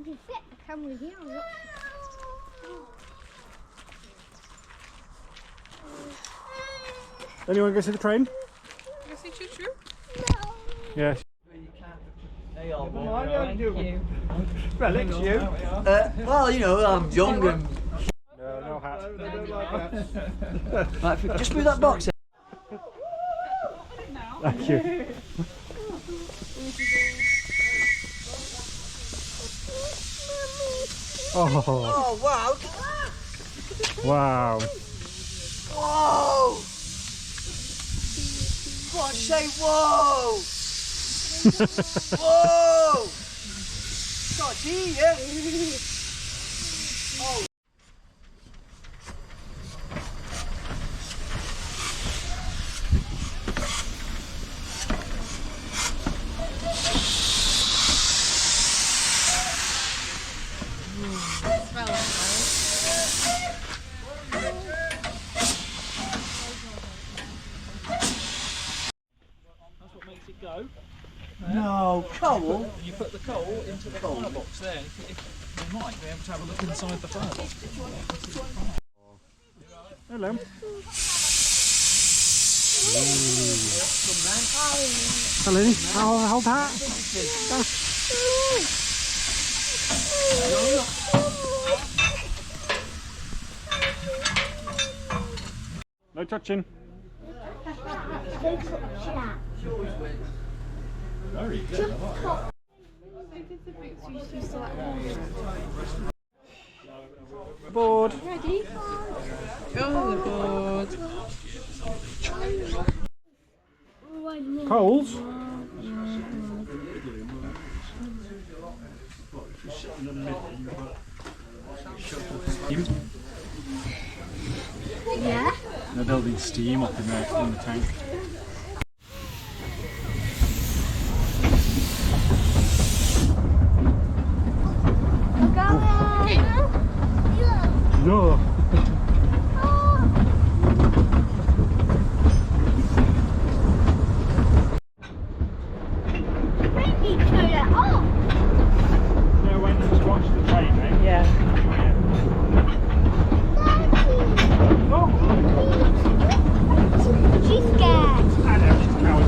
can fit the camera here. Look. Anyone go see the train? You see Choo Choo? No. Yeah. They are warm. Thank you. Well, it's you. Well, you know, I'm young and... No hat. They don't like hats. Right, just move that box. Thank you. Oh, Oh, wow. wow. Whoa! What? Say whoa! Whoa! Can't see you. Oh. That's what makes it go. No, coal? You put the coal into the firebox there. If you might be able to have a look inside the firebox. Hello. Hello, hold that. No touching. Don't touch that. Very good. Just touch. Board. Ready? Oh, the board. Coals. Yeah. They're building steam up in the tank. No. Yeah, when you just watch the train, eh? Yeah. Oh, She's scared. I know, she's a coward.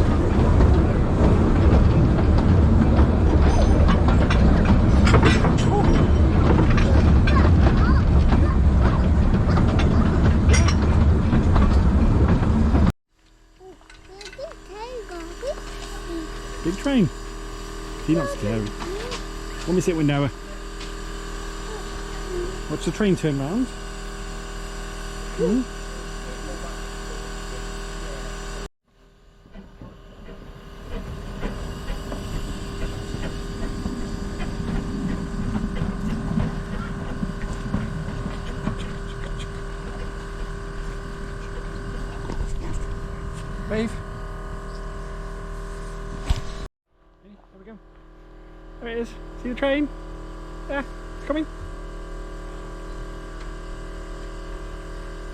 Big train. She's not scary. Let me sit with Noah. Watch the train turn round. Hmm? Wave. There we go. There it is. See the train? Yeah, it's coming.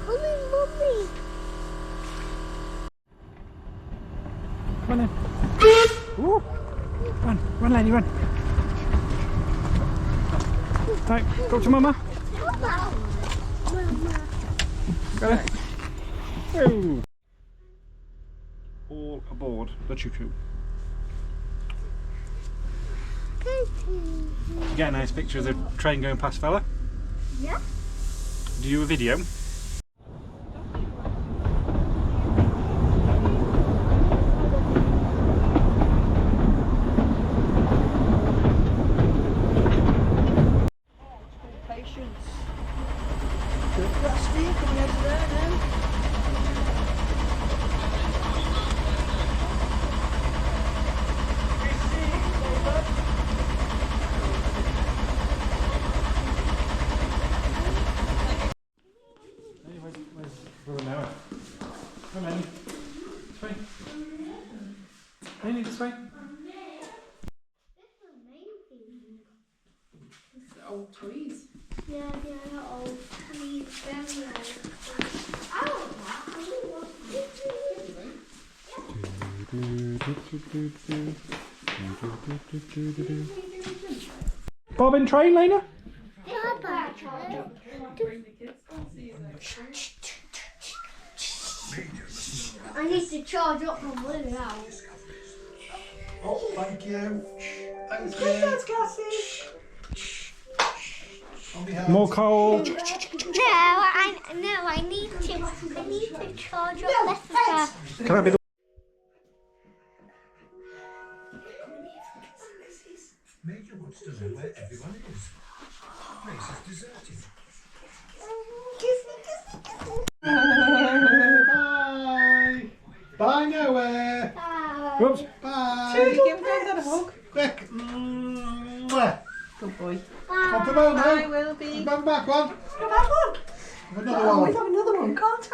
Come in, Mummy. Come on then. Ooh. Run, lady, run. Right, go to Mama. Got it. Oh. All aboard the choo-choo. You get a nice picture of the train going past, fella? Yeah. Do you a video? Patience. That's Steve coming over there now. Come in. This way. Lenny, this way. Old toys. Yeah, they're old. Please, very old. I want that. I really want Bobbin train, Lena? I need to charge up my blue now. Oh, thank you. Thank you. That's Cassie. On behalf. More coal. No, I need to charge up this first. Can I be the... Major wants to know where everyone is. Place is deserted. Bye. Bye nowhere. Whoops. Bye. Give Granddad a hug. Quick. Mwah. Good boy. Come for more I now. will be. Come back one. Go back one. Have another Oh, one. we have another one, can't I?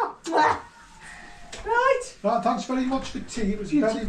Right. Right, thanks very much for tea. It was very